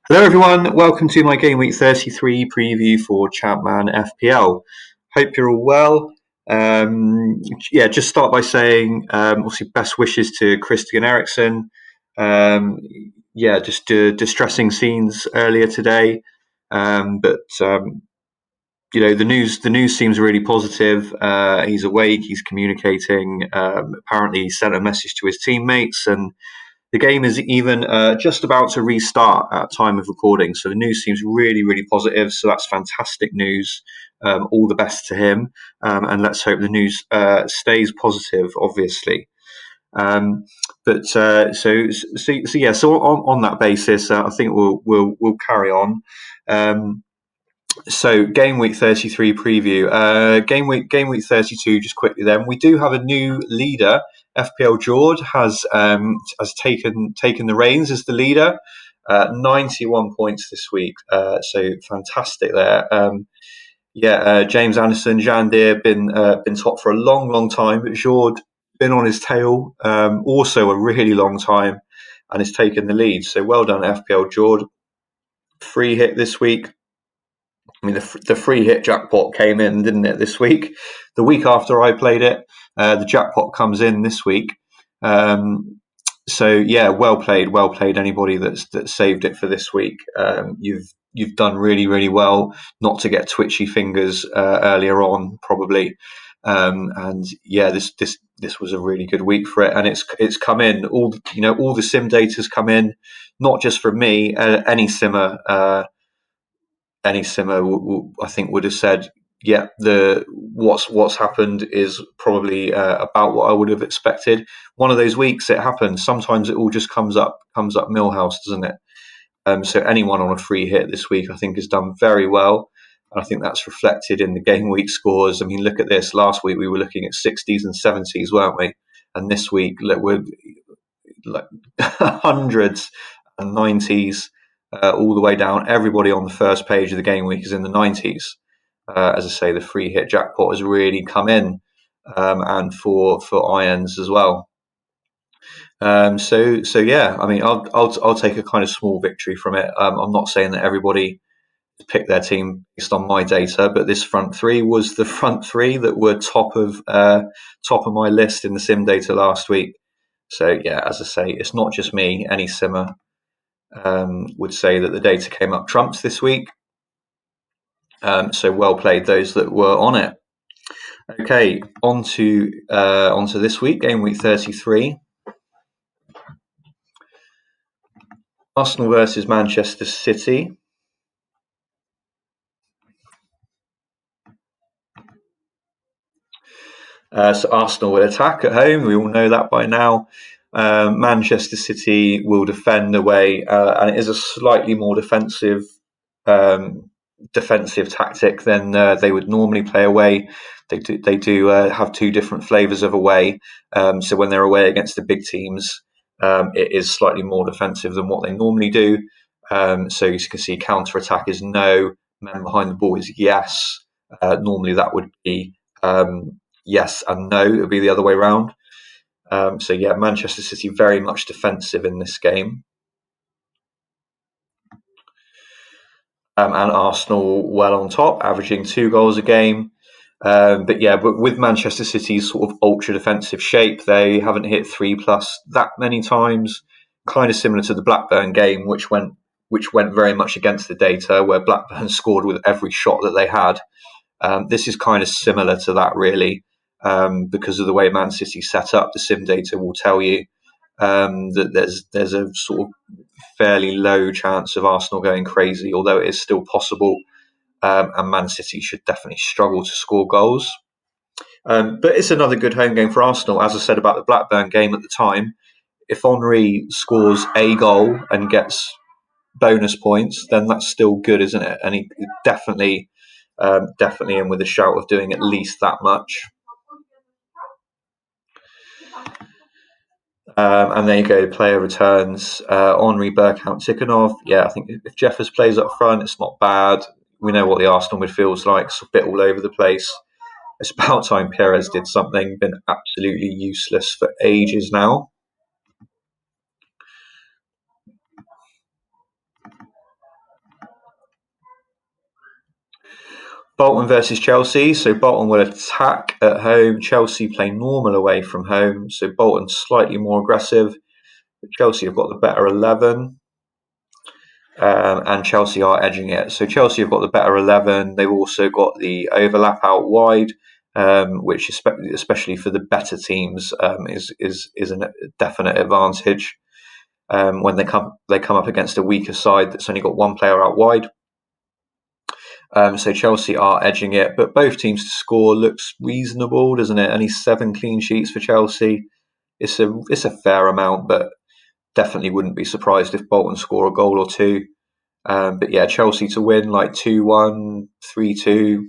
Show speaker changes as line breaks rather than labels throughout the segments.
Hello everyone, welcome to my Game Week 33 preview for ChampmanFPL. Hope you're all well. Just start by saying obviously best wishes to Christian Eriksen. Distressing scenes earlier today, the news seems really positive. He's awake, he's communicating. Apparently, he sent a message to his teammates and the game is even just about to restart at time of recording, so the news seems really, really positive. So that's fantastic news. All the best to him, and let's hope the news stays positive. Obviously, so on that basis, I think we'll carry on. So game week 33 preview. Game week 32. Just quickly, then we do have a new leader. FPL George has taken the reins as the leader. 91 points this week. So fantastic there. James Anderson, Jean Deere been top for a long time, but George been on his tail also a really long time, and has taken the lead. So well done, FPL George. Free hit this week. I mean, the free hit jackpot came in, didn't it, this week? The week after I played it, the jackpot comes in this week. Well played, anybody that's saved it for this week. You've done really, really well not to get twitchy fingers earlier on, probably. This was a really good week for it, and it's come in. All the sim data's come in, not just from me. Any simmer I think would have said, yeah, what's happened is probably about what I would have expected. One of those weeks it happens. Sometimes it all just comes up Millhouse, doesn't it? So anyone on a free hit this week, I think, has done very well. And I think that's reflected in the game week scores. I mean, look at this. Last week we were looking at 60s and 70s, weren't we? And this week we're like hundreds and 90s. All the way down. Everybody on the first page of the game week is in the 90s. As I say, the free hit jackpot has really come in, and for irons as well. I mean, I'll take a kind of small victory from it. I'm not saying that everybody picked their team based on my data, but this front three was the front three that were top of my list in the sim data last week. So yeah, as I say, it's not just me. Any simmer would say that the data came up trumps this week. So well played those that were on it. Okay, on to this week, game week 33. Arsenal versus Manchester City. So Arsenal will attack at home. We all know that by now. Manchester City will defend away, and it is a slightly more defensive tactic than they would normally play away. They do have two different flavours of away. So when they're away against the big teams, it is slightly more defensive than what they normally do. So you can see counter attack is no, men behind the ball is yes. Normally that would be yes and no. It would be the other way around. Manchester City very much defensive in this game. And Arsenal well on top, averaging 2 goals a game. But with Manchester City's sort of ultra defensive shape, they haven't hit 3+ that many times. Kind of similar to the Blackburn game, which went very much against the data, where Blackburn scored with every shot that they had. This is kind of similar to that, really, because of the way Man City set up. The sim data will tell you that there's a sort of fairly low chance of Arsenal going crazy, although it is still possible. And Man City should definitely struggle to score goals. But it's another good home game for Arsenal. As I said about the Blackburn game at the time, if Henry scores a goal and gets bonus points, then that's still good, isn't it? And he definitely in with a shout of doing at least that much. And there you go, player returns. Henry, Bergkamp, Tikhonov. Yeah, I think if Jeffers plays up front, it's not bad. We know what the Arsenal midfield's like. It's a bit all over the place. It's about time Perez did something. Been absolutely useless for ages now. Bolton versus Chelsea. So Bolton will attack at home. Chelsea play normal away from home. So Bolton slightly more aggressive. Chelsea have got the better 11. And Chelsea are edging it. So Chelsea have got the better 11. They've also got the overlap out wide, which especially for the better teams is a definite advantage when they come up against a weaker side that's only got one player out wide. So Chelsea are edging it, but both teams to score looks reasonable, doesn't it? Only 7 clean sheets for Chelsea. It's a fair amount, but definitely wouldn't be surprised if Bolton score a goal or two. But yeah, Chelsea to win like 2-1, 3-2,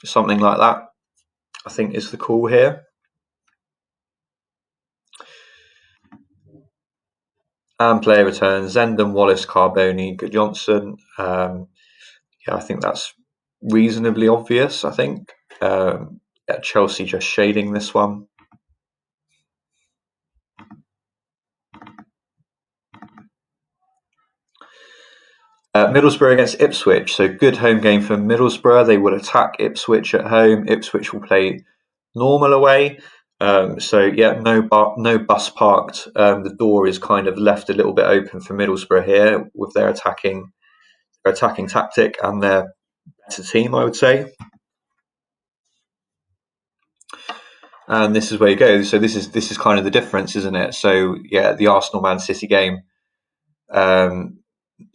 something like that, I think is the call here. And player returns, Zendon, Wallace, Carboni, Johnson. Yeah, I think that's reasonably obvious, I think. Yeah, Chelsea just shading this one. Middlesbrough against Ipswich. So good home game for Middlesbrough. They will attack Ipswich at home. Ipswich will play normal away. So yeah, no bus parked. The door is kind of left a little bit open for Middlesbrough here with their attacking tactic and their better team, I would say. And this is where you go. So this is kind of the difference, isn't it? So yeah, the Arsenal Man City game.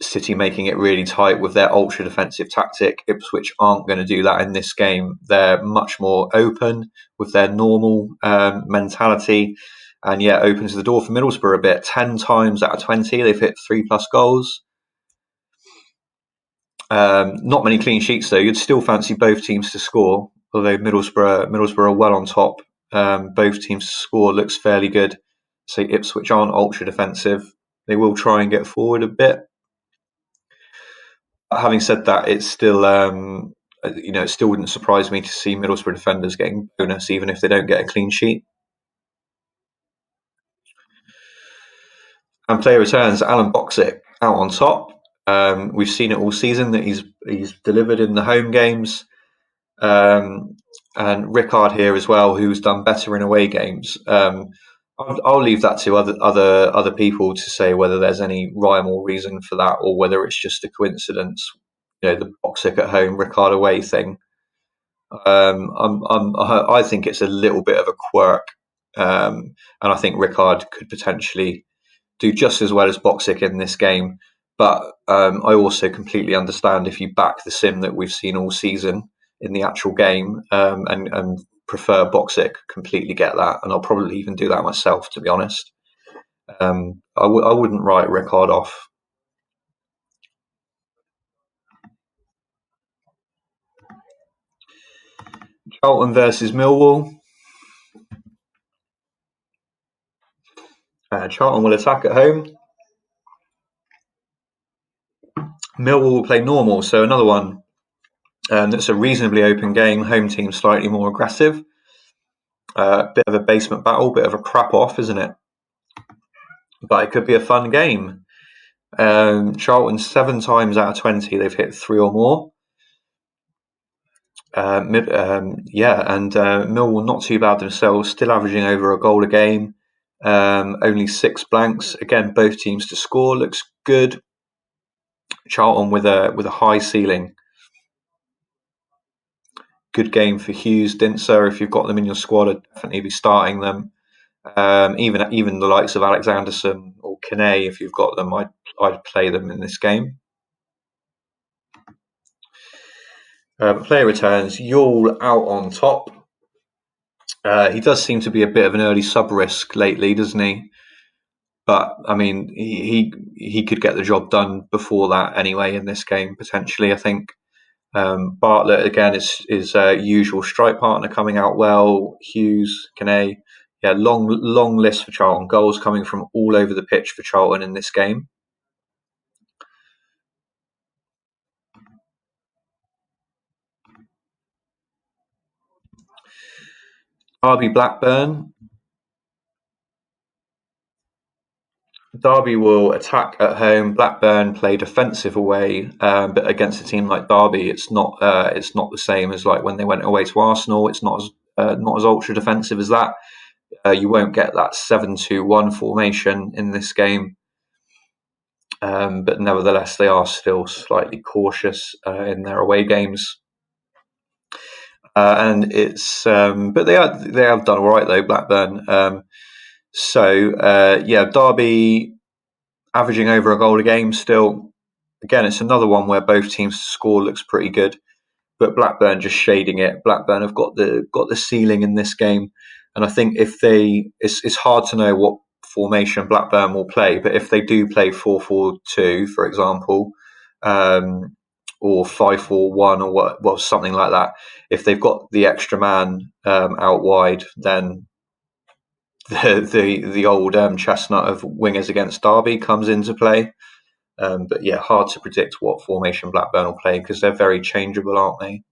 City making it really tight with their ultra defensive tactic. Ipswich aren't going to do that in this game. They're much more open with their normal mentality, and yeah, opens the door for Middlesbrough a bit. 10 times out of 20, they've hit 3+ goals. Not many clean sheets though. You'd still fancy both teams to score, although Middlesbrough are well on top. Both teams to score looks fairly good. So Ipswich aren't ultra defensive. They will try and get forward a bit. Having said that, it's still it still wouldn't surprise me to see Middlesbrough defenders getting bonus even if they don't get a clean sheet. And player returns, Alan Boxic out on top. We've seen it all season that he's delivered in the home games. And Rickard here as well, who's done better in away games. I'll leave that to other people to say whether there's any rhyme or reason for that, or whether it's just a coincidence. The Boxic at home, Rickard away thing. I think it's a little bit of a quirk, and I think Rickard could potentially do just as well as Boxic in this game. But I also completely understand if you back the sim that we've seen all season in the actual game and prefer Boxic, completely get that, and I'll probably even do that myself, to be honest. I wouldn't write Rickard off. Charlton versus Millwall. Charlton will attack at home. Millwall will play normal, so another one that's a reasonably open game. Home team slightly more aggressive. Bit of a basement battle, bit of a crap off, isn't it? But it could be a fun game. Charlton 7 times out of 20 they've hit 3 or more. And Millwall not too bad themselves, still averaging over a goal a game. Only 6 blanks. Again, both teams to score looks good. Charlton with a high ceiling. Good game for Hughes, Dinser. If you've got them in your squad, I'd definitely be starting them. Even the likes of Alexanderson or Kane, if you've got them, I'd play them in this game. Player returns, Yule out on top. He does seem to be a bit of an early sub risk lately, doesn't he? But I mean, he could get the job done before that anyway in this game potentially. I think Bartlett again is usual strike partner coming out well. Hughes, Kane, yeah, long list for Charlton. Goals coming from all over the pitch for Charlton in this game. RB Blackburn. Derby will attack at home. Blackburn play defensive away, but against a team like Derby, it's not the same as like when they went away to Arsenal. It's not as ultra defensive as that. You won't get that 7-2-1 formation in this game, but nevertheless, they are still slightly cautious in their away games. And it's but they have done all right though, Blackburn. Derby averaging over a goal a game still. Again, it's another one where both teams' score looks pretty good, but Blackburn just shading it. Blackburn have got the ceiling in this game, and I think it's hard to know what formation Blackburn will play, but if they do play 4-4-2, for example, or 5-4-1 or something like that, if they've got the extra man out wide, then the old chestnut of wingers against Derby comes into play. But yeah, hard to predict what formation Blackburn will play because they're very changeable, aren't they?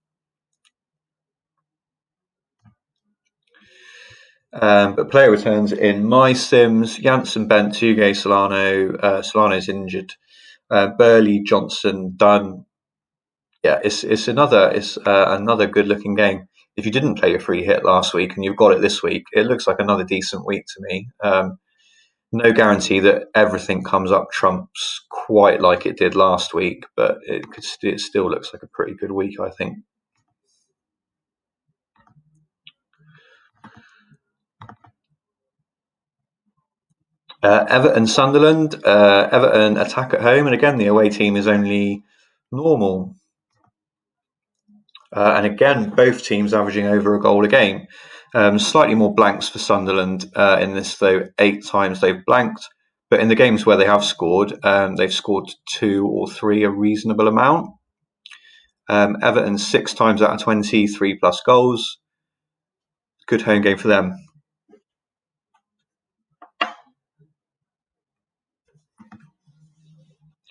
But player returns in my sims: Janssen, Bent, Tugay, Solano. Solano's injured. Burley, Johnson, Dunn. Yeah, it's another good looking game. If you didn't play your free hit last week and you've got it this week, it looks like another decent week to me. No guarantee that everything comes up trumps quite like it did last week, but it still looks like a pretty good week, I think. Everton, Sunderland. Everton attack at home, and again the away team is only normal. And again, both teams averaging over a goal a game. Slightly more blanks for Sunderland in this, though. 8 times they've blanked, but in the games where they have scored, they've scored 2 or 3, a reasonable amount. Everton 6 times out of 20, 3+ goals. Good home game for them.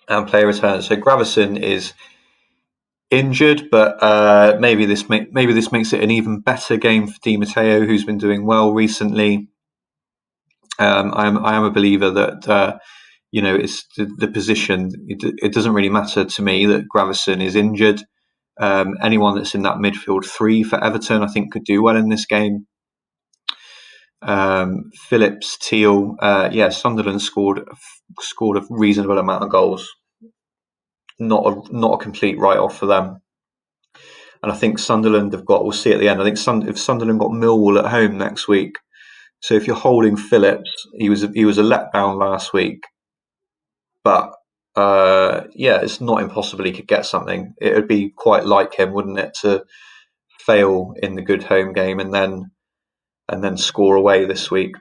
And player returns. So Gravison is injured, but maybe this makes it an even better game for Di Matteo, who's been doing well recently. I am a believer that it's the position. It doesn't really matter to me that Gravison is injured. Anyone that's in that midfield 3 for Everton, I think, could do well in this game. Phillips, Teal, Sunderland scored a reasonable amount of goals. Not a complete write-off for them. And I think Sunderland have got. We'll see at the end. I think if Sunderland got Millwall at home next week. So if you're holding Phillips, he was a letdown last week, but it's not impossible he could get something. It would be quite like him, wouldn't it, to fail in the good home game and then score away this week.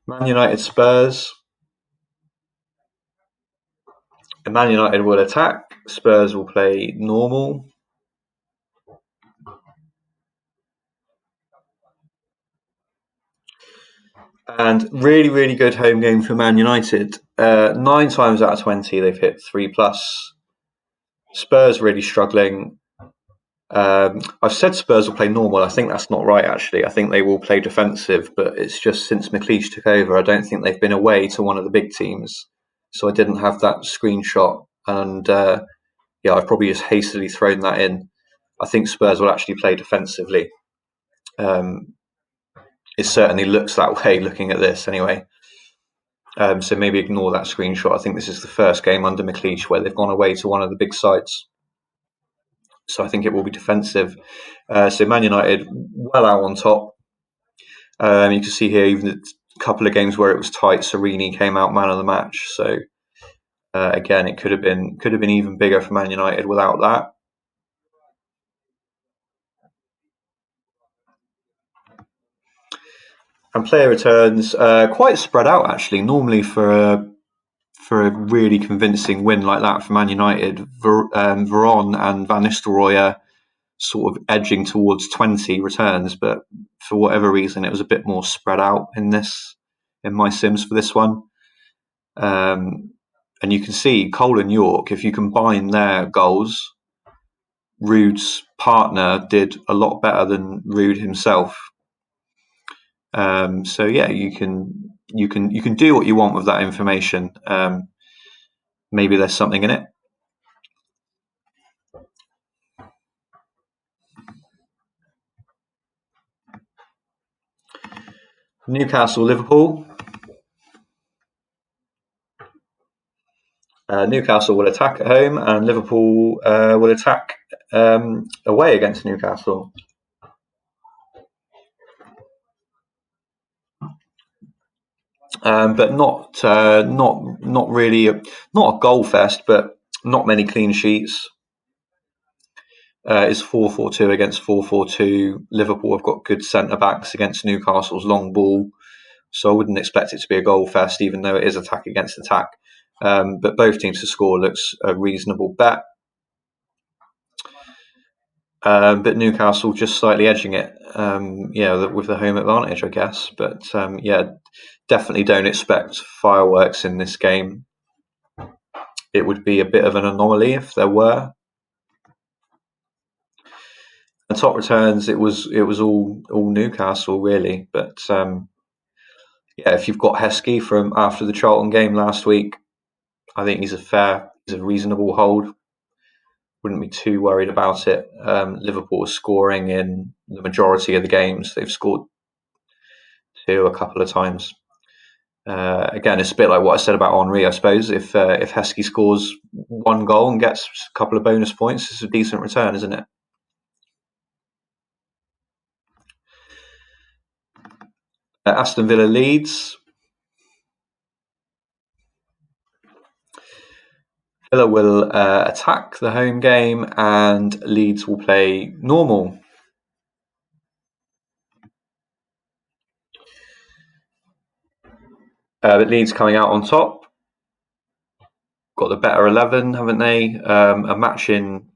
Man United, Spurs. And Man United will attack. Spurs will play normal. And really, really good home game for Man United. 9 times out of 20, they've hit 3+. Spurs really struggling. I've said Spurs will play normal. I think that's not right, actually. I think they will play defensive, but it's just since McLeish took over, I don't think they've been away to one of the big teams. So I didn't have that screenshot. And I've probably just hastily thrown that in. I think Spurs will actually play defensively. It certainly looks that way looking at this anyway. So maybe ignore that screenshot. I think this is the first game under McLeish where they've gone away to one of the big sides. So I think it will be defensive. So Man United well out on top. You can see here even a couple of games where it was tight, Serini came out man of the match. So again, it could have been even bigger for Man United without that. And player returns quite spread out actually. Normally for a really convincing win like that for Man United, Veron and Van Nistelrooy are sort of edging towards 20 returns, but for whatever reason, it was a bit more spread out in my sims for this one. And you can see Cole and York, if you combine their goals, Rude's partner did a lot better than Rude himself. So yeah, you can do what you want with that information. Maybe there's something in it. Newcastle, Liverpool. Newcastle will attack at home, and Liverpool will attack away against Newcastle. But not really not a goal fest, but not many clean sheets. Is 4-4-2 against 4-4-2. Liverpool have got good centre backs against Newcastle's long ball, so I wouldn't expect it to be a goal fest, even though it is attack against attack. But both teams to score looks a reasonable bet. But Newcastle just slightly edging it, with the home advantage, I guess. But definitely don't expect fireworks in this game. It would be a bit of an anomaly if there were. The top returns, it was all Newcastle really. But if you've got Heskey from after the Charlton game last week, I think he's a reasonable hold. Wouldn't be too worried about it. Liverpool is scoring in the majority of the games. They've scored 2 a couple of times. Again, it's a bit like what I said about Henry, I suppose. If Heskey scores 1 goal and gets a couple of bonus points, it's a decent return, isn't it? Aston Villa, Leeds. Villa will attack the home game, and Leeds will play normal. But Leeds coming out on top. Got the better 11, haven't they? A match in.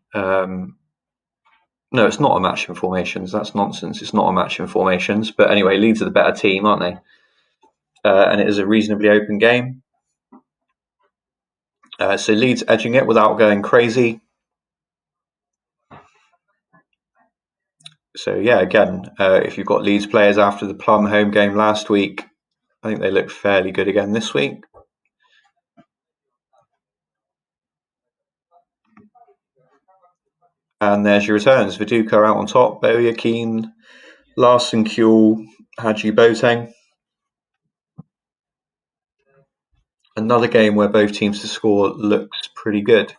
No, it's not a match in formations. That's nonsense. It's not a match in formations. But anyway, Leeds are the better team, aren't they? And it is a reasonably open game. So Leeds edging it without going crazy. So yeah, again, if you've got Leeds players after the Plum home game last week, I think they look fairly good again this week. And there's your returns. Viduka out on top, Bowyer, Keane, Larson, Kuehl, Hadji, Boateng. Another game where both teams to score looks pretty good.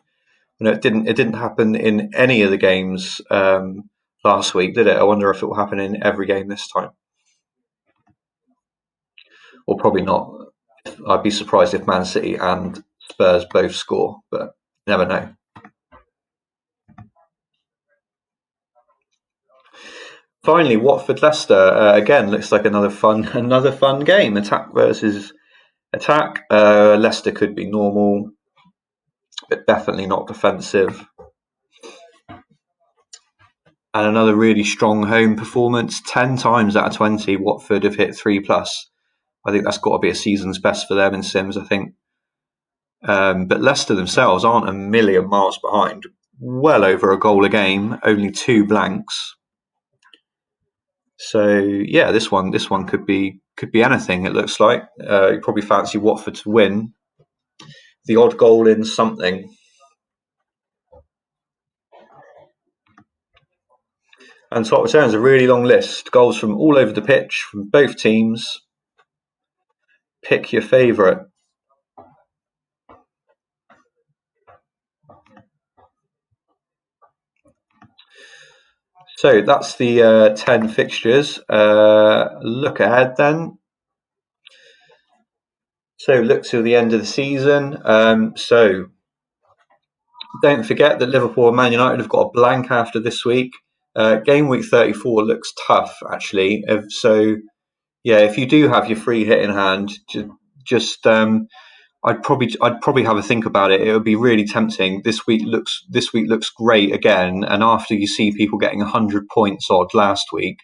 It didn't happen in any of the games last week, did it? I wonder if it will happen in every game this time. Or probably not. I'd be surprised if Man City and Spurs both score, but you never know. Finally, Watford, Leicester. Again, looks like another fun game. Attack versus attack. Leicester could be normal, but definitely not defensive. And another really strong home performance. 10 times out of 20, Watford have hit 3+. I think that's got to be a season's best for them in Sims, I think. But Leicester themselves aren't a million miles behind. Well over a goal a game, only 2 blanks. So yeah, this one could be anything. It looks like you probably fancy Watford to win. The odd goal in something. And top returns, a really long list. Goals from all over the pitch, from both teams. Pick your favourite. So that's the 10 fixtures. Look ahead then. So look to the end of the season. So don't forget that Liverpool and Man United have got a blank after this week. Game week 34 looks tough, actually. So yeah, if you do have your free hit in hand, just I'd probably have a think about it. It would be really tempting. This week looks great again, and after you see people getting 100 points odd last week,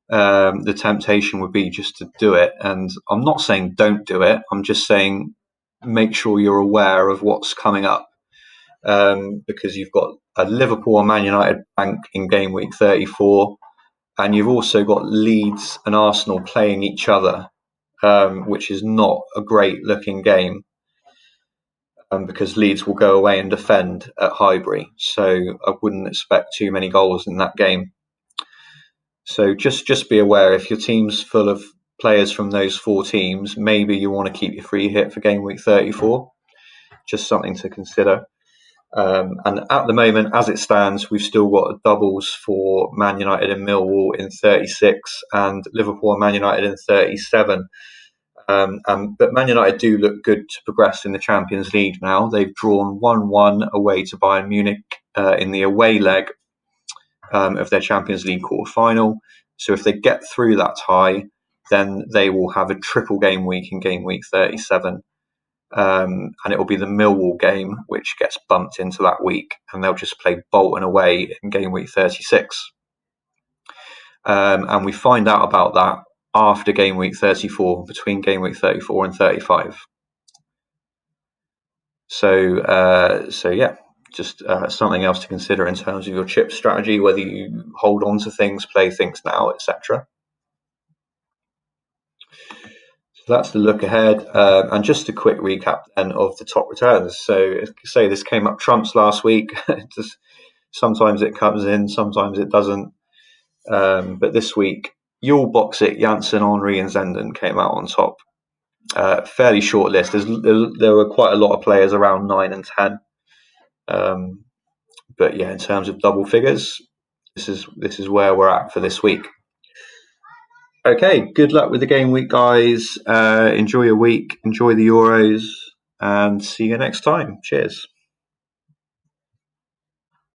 the temptation would be just to do it. And I'm not saying don't do it. I'm just saying make sure you're aware of what's coming up, because you've got a Liverpool and Man United bank in game week 34. And you've also got Leeds and Arsenal playing each other, which is not a great looking game, because Leeds will go away and defend at Highbury. So I wouldn't expect too many goals in that game. So just be aware, if your team's full of players from those 4 teams, maybe you want to keep your free hit for game week 34. Just something to consider. And at the moment, as it stands, we've still got doubles for Man United and Millwall in 36 and Liverpool and Man United in 37. But Man United do look good to progress in the Champions League now. They've drawn 1-1 away to Bayern Munich in the away leg of their Champions League quarter-final. So if they get through that tie, then they will have a triple game week in game week 37. And it will be the Millwall game which gets bumped into that week, and they'll just play Bolton away in game week 36. And we find out about that after game week 34, between game week 34 and 35. So yeah, just something else to consider in terms of your chip strategy, whether you hold on to things, play things now, etc. So that's the look ahead. And just a quick recap then of the top returns. So say this came up trumps last week. Just sometimes it comes in, sometimes it doesn't. But this week, You'll Box It, Janssen, Henry and Zenden came out on top. Fairly short list. There were quite a lot of players around 9 and 10. But yeah, in terms of double figures, this is where we're at for this week. Okay, good luck with the game week, guys. Enjoy your week, enjoy the Euros, and see you next time. Cheers.